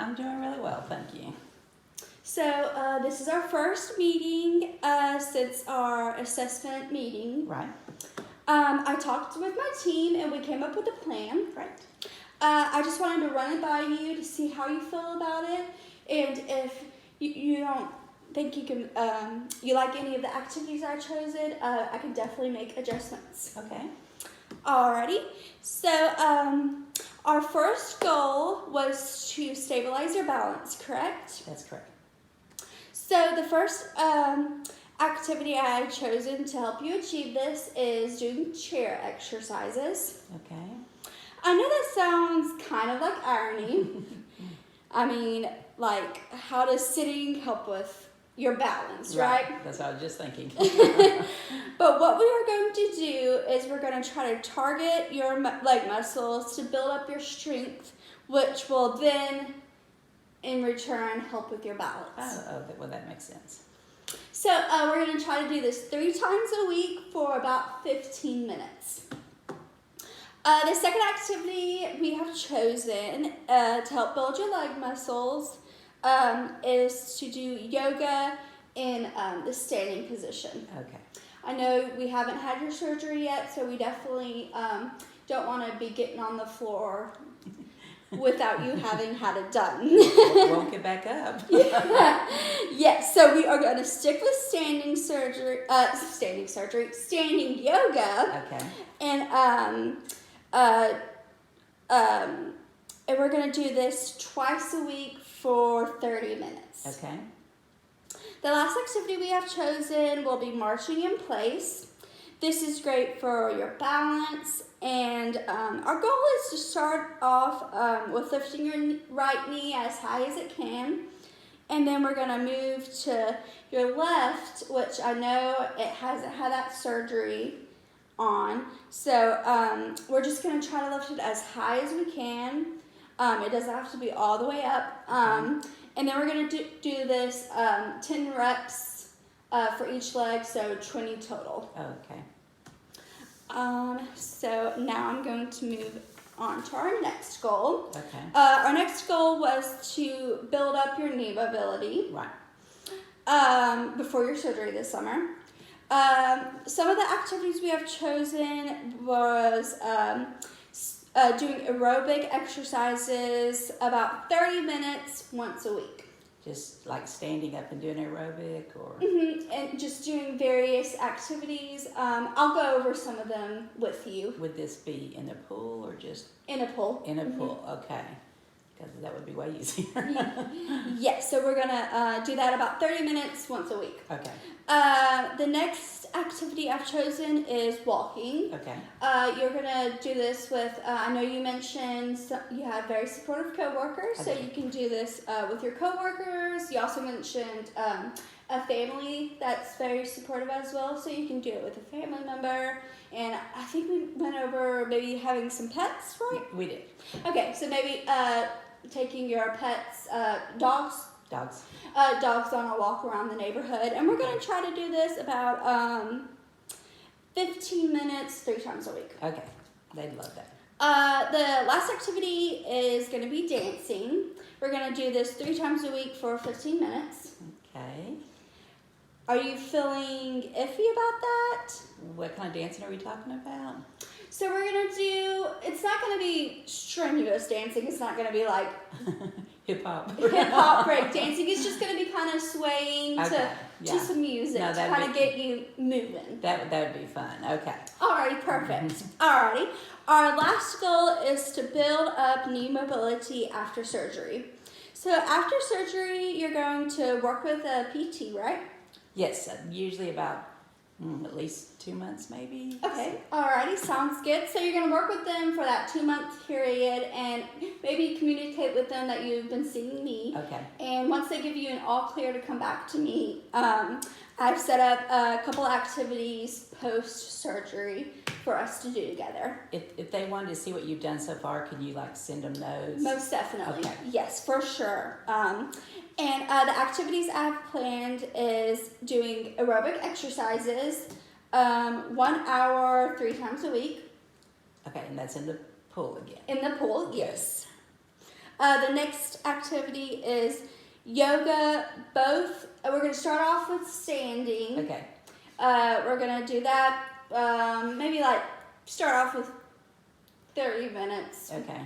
I'm doing really well, thank you. So this is our first meeting since our assessment meeting. Right. I talked with my team and we came up with a plan. Right. I just wanted to run it by you to see how you feel about it, and if you don't think you like any of the activities I chose, I can definitely make adjustments. Okay. Alrighty. So our first goal was to stabilize your balance, correct? That's correct. So the first activity I had chosen to help you achieve this is doing chair exercises. Okay. I know that sounds kind of like irony. I mean, like, how does sitting help with your balance, right? That's what I was just thinking. But what we are going to do is we're going to try to target your leg muscles to build up your strength, which will then, in return, help with your balance. Well, that makes sense. So we're going to try to do this 3 times a week for about 15 minutes. The second activity we have chosen to help build your leg muscles is to do yoga in the standing position. Okay. I know we haven't had your surgery yet, so we definitely don't want to be getting on the floor without you having had it done. Won't get back up. Yes, so we are going to stick with standing yoga. Okay. And we're going to do this twice a week for 30 minutes. Okay. The last activity we have chosen will be marching in place. This is great for your balance, and our goal is to start off with lifting your right knee as high as it can, and then we're going to move to your left, which I know it hasn't had that surgery on, so we're just going to try to lift it as high as we can. It doesn't have to be all the way up, and then we're going to do this 10 reps for each leg, so 20 total. Okay. So now I'm going to move on to our next goal. Okay. Our next goal was to build up your knee mobility. Right. Before your surgery this summer. Some of the activities we have chosen was doing aerobic exercises about 30 minutes once a week. Just like standing up and doing aerobic, or? Mm-hmm. And just doing various activities. I'll go over some of them with you. Would this be in a pool or just? In a pool. In a pool, okay. Because that would be way easier. Yes, so we're going to do that about 30 minutes once a week. Okay. The next activity I've chosen is walking. Okay. You're going to do this with, I know you mentioned you have very supportive coworkers, so you can do this with your coworkers. You also mentioned a family that's very supportive as well, so you can do it with a family member. And I think we went over maybe having some pets, right? We did. Okay, so maybe taking your pets, dogs on a walk around the neighborhood, and we're going to try to do this about 15 minutes 3 times a week. Okay, they'd love that. The last activity is going to be dancing. We're going to do this 3 times a week for 15 minutes. Okay. Are you feeling iffy about that? What kind of dancing are we talking about? So we're going to do, it's not going to be strenuous dancing. It's not going to be like hip-hop break dancing. It's just going to be kind of swaying to some music to kind of get you moving. That would be fun. Okay. Alrighty, perfect. Alrighty. Our last goal is to build up knee mobility after surgery. So after surgery, you're going to work with a PT, right? Yes, usually about at least 2 months maybe. Okay, alrighty, sounds good. So you're going to work with them for that 2-month period and maybe communicate with them that you've been seeing me. Okay. And once they give you an all clear to come back to me, I've set up a couple activities post-surgery for us to do together. If they wanted to see what you've done so far, can you like send them those? Most definitely. Okay. Yes, for sure. And the activities I've planned is doing aerobic exercises, 1 hour 3 times a week. Okay, and that's in the pool again. In the pool, yes. The next activity is yoga. We're going to start off with standing. Okay. We're going to do that, maybe like start off with 30 minutes. Okay.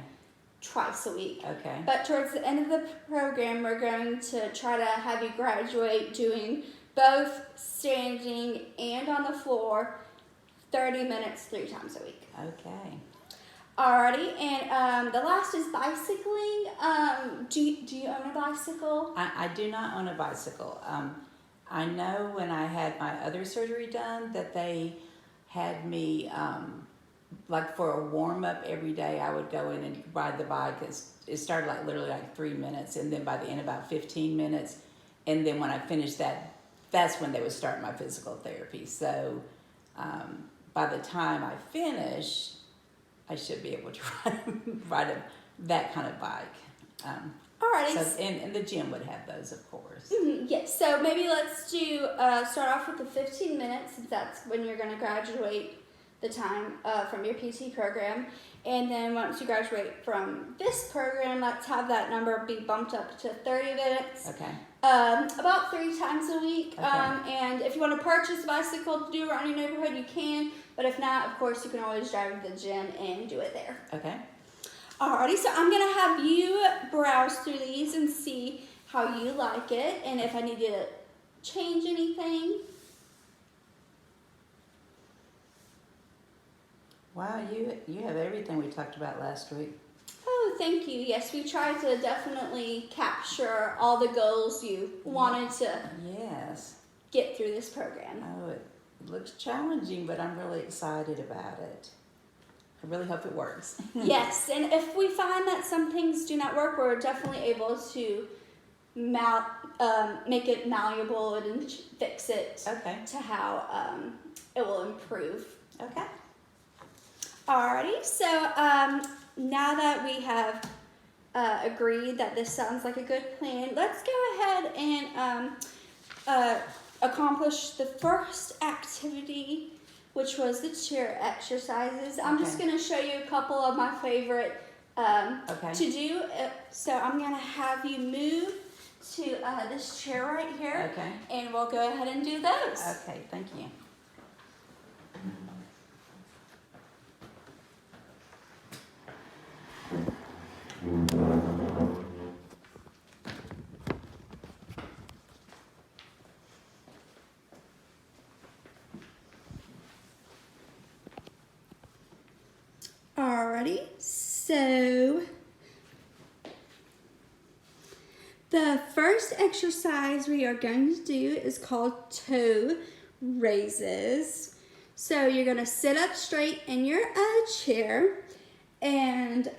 Twice a week. Okay. But towards the end of the program, we're going to try to have you graduate doing both standing and on the floor 30 minutes 3 times a week. Okay. Alrighty, and the last is bicycling. Do you own a bicycle? I do not own a bicycle. I know when I had my other surgery done that they had me, like for a warm up every day, I would go in and ride the bike. It started like literally like 3 minutes, and then by the end about 15 minutes. And then when I finished that, that's when they would start my physical therapy. So by the time I finish, I should be able to ride that kind of bike. Alrighty. So, and the gym would have those, of course. Mm-hmm, yes, so maybe let's do start off with the 15 minutes, since that's when you're going to graduate the time from your PT program. And then once you graduate from this program, let's have that number be bumped up to 30 minutes. Okay. About 3 times a week. Okay. And if you want to purchase a bicycle to do around your neighborhood, you can. But if not, of course, you can always drive to the gym and do it there. Okay. Alrighty, so I'm going to have you browse through these and see how you like it and if I need to change anything. Wow, you have everything we talked about last week. Oh, thank you. Yes, we tried to definitely capture all the goals you wanted to Yes. get through this program. Oh, it looks challenging, but I'm really excited about it. I really hope it works. Yes, and if we find that some things do not work, we're definitely able to make it malleable and fix it Okay. to how it will improve. Okay. Alrighty, so now that we have agreed that this sounds like a good plan, let's go ahead and accomplish the first activity, which was the chair exercises. I'm just going to show you a couple of my favorite to do. So I'm going to have you move to this chair right here, and we'll go ahead and do those. Okay, thank you. Alrighty, so the first exercise we are going to do is called toe raises. So you're going to sit up straight in your chair, and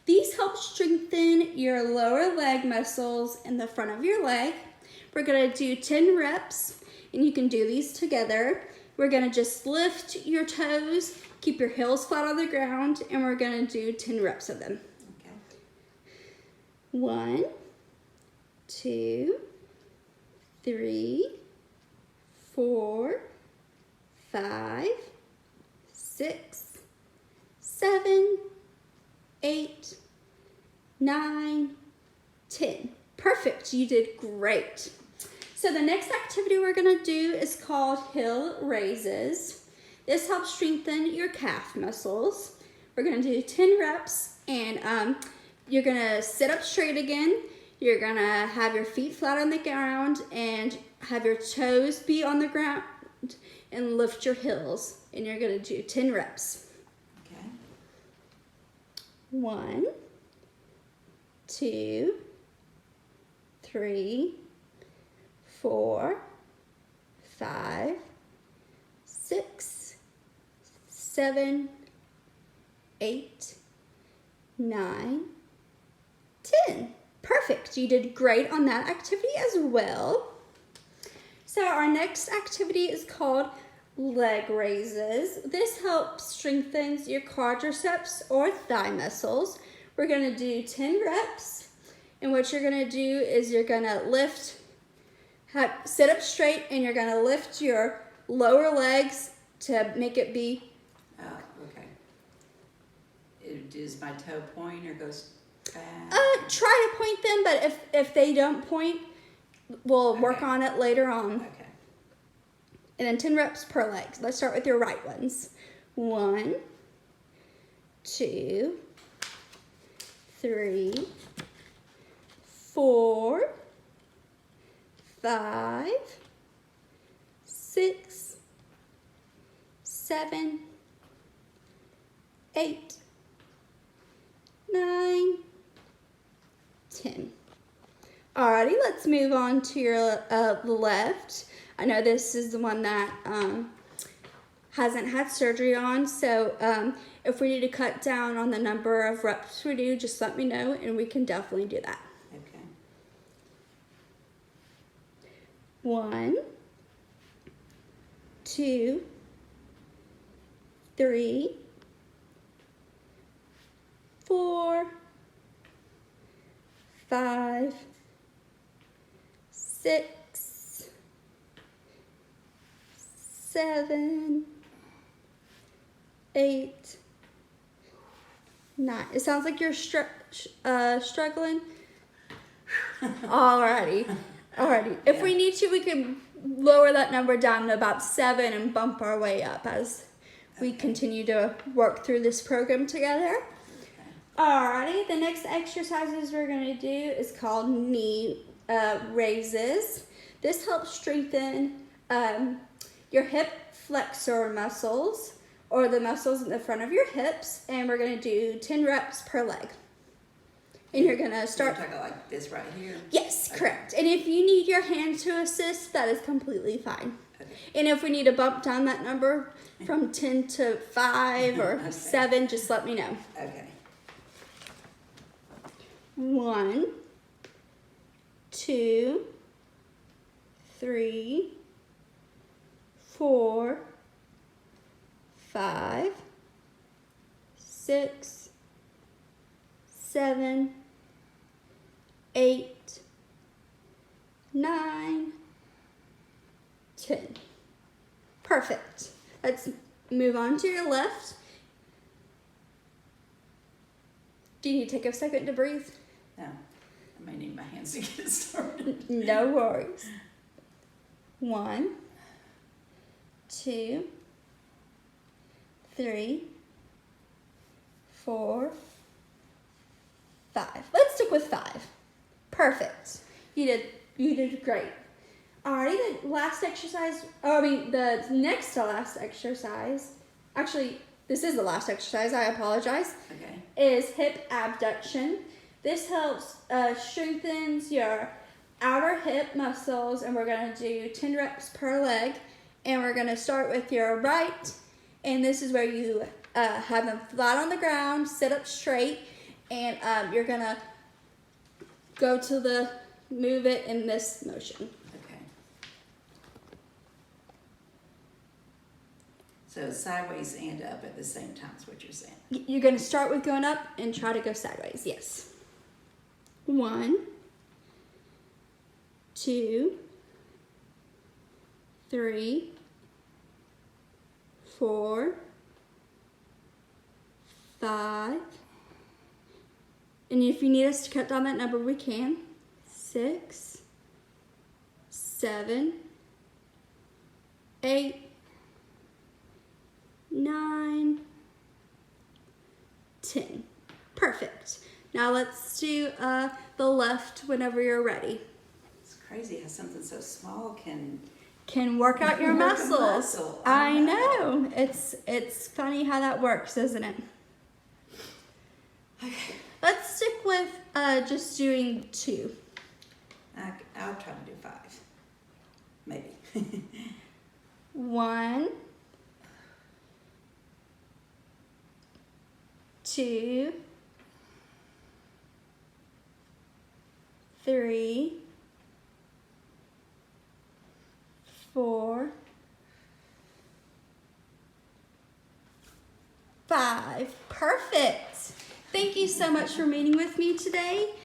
these help strengthen your lower leg muscles in the front of your leg. We're going to do 10 reps, and you can do these together. We're going to just lift your toes, keep your heels flat on the ground, and we're going to do 10 reps of them. Okay. 1, 2, 3, 4, 5, 6, 7, 8, 9, 10. Perfect. You did great. So the next activity we're going to do is called heel raises. This helps strengthen your calf muscles. We're going to do 10 reps, and you're going to sit up straight again. You're going to have your feet flat on the ground and have your toes be on the ground and lift your heels. And you're going to do 10 reps. Okay. 1, 2, 3, 4, 5, 6, 7, 8, 9, 10. Perfect. You did great on that activity as well. So our next activity is called leg raises. This helps strengthen your quadriceps or thigh muscles. We're going to do 10 reps. And what you're going to do is you're going to sit up straight, and you're going to lift your lower legs to make it be. Oh, okay. Does my toe point or goes Try to point them, but if they don't point, we'll work Okay. on it later on. Okay. And then 10 reps per leg. Let's start with your right ones. 1, 2, 3, 4, 5, 6, 7, 8, 9, 10. Alrighty, let's move on to your left. I know this is the one that hasn't had surgery on, so if we need to cut down on the number of reps we do, just let me know and we can definitely do that. Okay. 1, 2, 3, 4, 5, 6, 7, 8, 9. It sounds like you're struggling. Alrighty. If we need to, we can lower that number down to about 7 and bump our way up as we continue to work through this program together. Alrighty, the next exercises we're going to do is called knee raises. This helps strengthen your hip flexor muscles, or the muscles in the front of your hips, and we're going to do 10 reps per leg. And you're going to start... You're talking like this right here? Yes, Okay. correct. And if you need your hand to assist, that is completely fine. Okay. And if we need to bump down that number from 10 to 5 or Okay. 7, just let me know. Okay. 1, 2, 3, 4, 5, 6, 7, 8, 9, 10. Perfect. Let's move on to your left. Do you need to take a second to breathe? No, I may need my hands to get started. No worries. 1, 2, 3, 4, 5. Let's stick with 5. Perfect. You did great. Alrighty, the last exercise, the next to last exercise, actually, this is the last exercise, I apologize, Okay. is hip abduction. This helps strengthens your outer hip muscles, and we're going to do 10 reps per leg. And we're going to start with your right, and this is where you have them flat on the ground, sit up straight, and you're going to move it in this motion. Okay. So sideways and up at the same time is what you're saying. You're going to start with going up and try to go sideways, yes. 1, 2, 3, 4, 5, and if you need us to cut down that number, we can. 6, 7, 8, 9, 10. Perfect. Now let's do the left whenever you're ready. It's crazy how something so small can Work out your work a muscles. muscle. I know. It's funny how that works, isn't it? Okay. Let's stick with just doing 2. I'll try to do 5. Maybe. 1, 2, 3, 4, 5. Perfect. Thank you so much for meeting with me today.